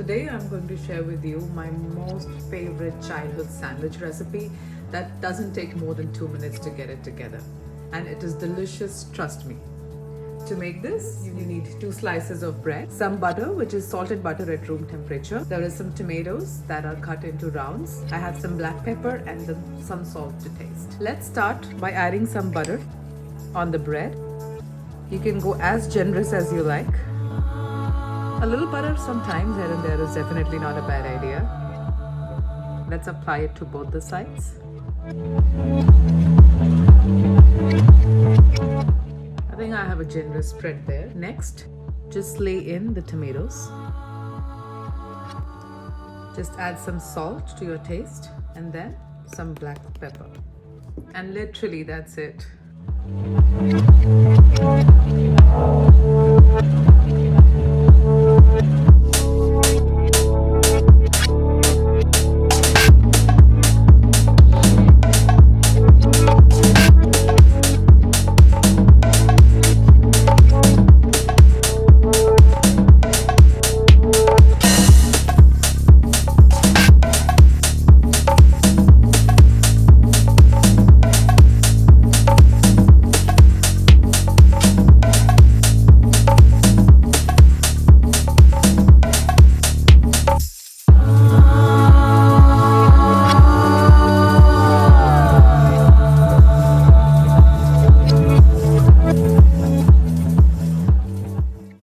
Today I'm going to share with you my most favorite childhood sandwich recipe that doesn't take more than 2 minutes to get it together. And it is delicious, trust me. To make this, you need 2 slices of bread, some butter, which is salted butter at room temperature. There are some tomatoes that are cut into rounds. I have some black pepper and then some salt to taste. Let's start by adding some butter on the bread. You can go as generous as you like. A little butter sometimes here and there is definitely not a bad idea. Let's apply it to both the sides. I think I have a generous spread there. Next, just lay in the tomatoes. Just add some salt to your taste and then some black pepper. And literally that's it.